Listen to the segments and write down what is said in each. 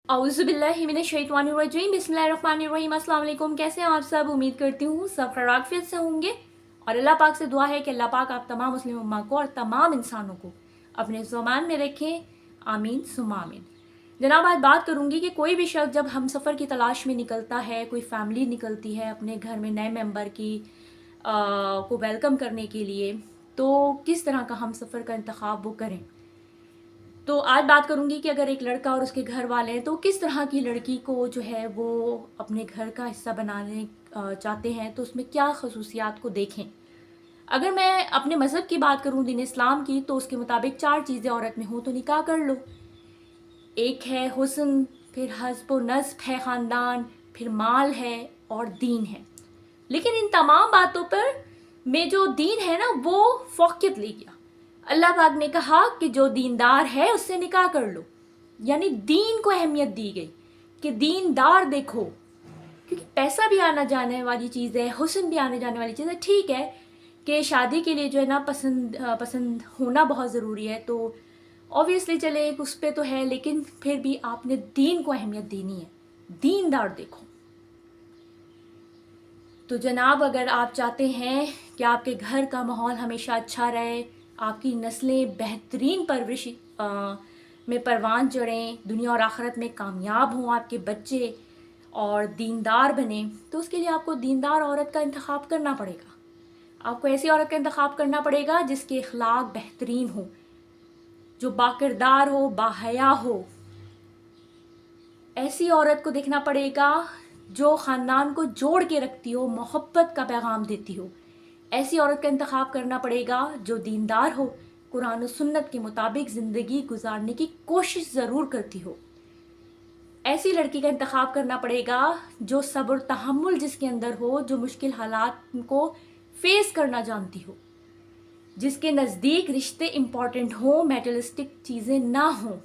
औज़ुबिल्लाहिमिनश्शैतानिर्रजीम बिस्मिल्लाहिर्रहमानिर्रहीम। अस्सलाम वालेकुम। कैसे हैं आप सब? उम्मीद करती हूँ सब खैरियत से होंगे और अल्लाह पाक से दुआ है कि अल्लाह पाक आप तमाम मुस्लिम उम्मा को और तमाम इंसानों को अपने ज़मान में रखें। आमीन सुम्मा आमीन। जनाब, आज बात करूँगी कि कोई भी शख्स जब हम सफ़र की तलाश में निकलता है, कोई फैमिली निकलती है अपने घर में नए मेंबर की को वेलकम करने के लिए, तो किस तरह का हम सफ़र का इंतखाब वो करें। तो आज बात करूंगी कि अगर एक लड़का और उसके घर वाले हैं तो किस तरह की लड़की को जो है वो अपने घर का हिस्सा बनाने चाहते हैं, तो उसमें क्या खसूसियात को देखें। अगर मैं अपने मज़हब की बात करूं, दीन इस्लाम की, तो उसके मुताबिक 4 चीज़ें औरत में हो तो निकाह कर लो। एक है हुस्न, फिर हस्ब व नस्ब है ख़ानदान, फिर माल है और दीन है। लेकिन इन तमाम बातों पर में जो दीन है ना, वो फ़ौक़ियत ले गया। अल्लाह पाक ने कहा कि जो दीनदार है उससे निकाह कर लो, यानी दीन को अहमियत दी गई कि दीनदार देखो, क्योंकि पैसा भी आना जाने वाली चीज़ है, हुस्न भी आने जाने वाली चीज़ है। ठीक है कि शादी के लिए जो है ना पसंद होना बहुत ज़रूरी है, तो ऑब्वियसली चले उस पर तो है, लेकिन फिर भी आपने दीन को अहमियत देनी है। दीनदार देखो। तो जनाब, अगर आप चाहते हैं कि आपके घर का माहौल हमेशा अच्छा रहे, आपकी नस्लें बेहतरीन परवरिश में परवान चढ़ें, दुनिया और आखिरत में कामयाब हों आपके बच्चे और दीनदार बने, तो उसके लिए आपको दीनदार औरत का इंतखाब करना पड़ेगा। आपको ऐसी औरत का इंतखाब करना पड़ेगा जिसके अखलाक बेहतरीन हो, जो बाकिरदार हो, बाहया हो। ऐसी औरत को देखना पड़ेगा जो ख़ानदान को जोड़ के रखती हो, मोहब्बत का पैगाम देती हो। ऐसी औरत का इंतखाब करना पड़ेगा जो दीनदार हो, कुरान और सुन्नत के मुताबिक ज़िंदगी गुजारने की कोशिश ज़रूर करती हो। ऐसी लड़की का इंतखाब करना पड़ेगा जो सब्र तहम्मुल जिसके अंदर हो, जो मुश्किल हालात को फेस करना जानती हो, जिसके नज़दीक रिश्ते इम्पॉर्टेंट हो, मेटलिस्टिक चीज़ें ना हों।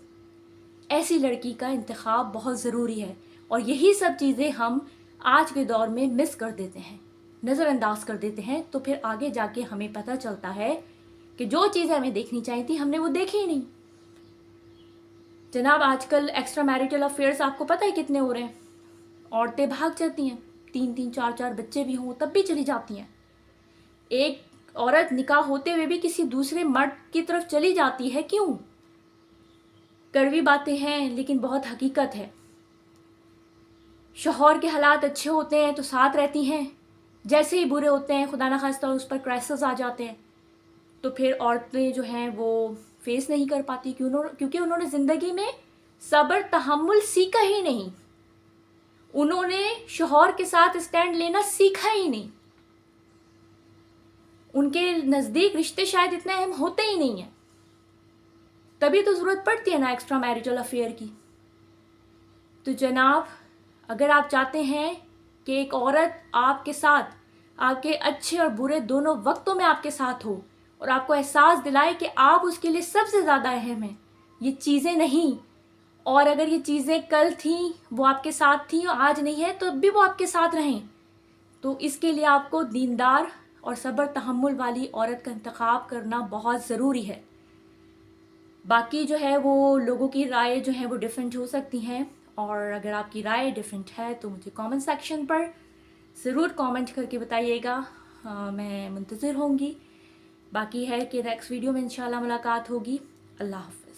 ऐसी लड़की का इंतखाब बहुत ज़रूरी है। और यही सब चीज़ें हम आज के दौर में मिस कर देते हैं, नज़रअंदाज कर देते हैं। तो फिर आगे जाके हमें पता चलता है कि जो चीज़ें हमें देखनी चाहिए थी हमने वो देखी ही नहीं। जनाब, आजकल एक्स्ट्रा मैरिटल अफेयर्स आपको पता है कितने हो रहे हैं। औरतें भाग जाती हैं, 3-3 4-4 बच्चे भी हों तब भी चली जाती हैं। एक औरत निकाह होते हुए भी किसी दूसरे मर्द की तरफ चली जाती है। क्यों? कड़वी बातें हैं लेकिन बहुत हकीकत है। शौहर के हालात अच्छे होते हैं तो साथ रहती हैं, जैसे ही बुरे होते हैं, खुदा न खास्ता उस पर क्राइसिस आ जाते हैं, तो फिर औरतें जो हैं वो फेस नहीं कर पाती, क्योंकि उन्होंने ज़िंदगी में सब्र तहम्मुल सीखा ही नहीं। उन्होंने शौहर के साथ स्टैंड लेना सीखा ही नहीं। उनके नज़दीक रिश्ते शायद इतने अहम होते ही नहीं हैं। तभी तो ज़रूरत पड़ती है ना एक्स्ट्रा मैरिटल अफेयर की। तो जनाब, अगर आप चाहते हैं कि एक औरत आपके साथ, आपके अच्छे और बुरे दोनों वक्तों में आपके साथ हो और आपको एहसास दिलाए कि आप उसके लिए सबसे ज़्यादा अहम हैं, ये चीज़ें नहीं, और अगर ये चीज़ें कल थी वो आपके साथ थी और आज नहीं है तो भी वो आपके साथ रहें, तो इसके लिए आपको दीनदार और सब्र तहम्मुल वाली औरत का इंतखाब करना बहुत ज़रूरी है। बाकी जो है वो लोगों की राय जो है वो डिफरेंट हो सकती हैं, और अगर आपकी राय डिफरेंट है तो मुझे कमेंट सेक्शन पर ज़रूर कमेंट करके बताइएगा। मैं मुंतज़िर होंगी। बाकी है कि नेक्स्ट वीडियो में इंशाल्लाह मुलाकात होगी। अल्लाह हाफ़िज़।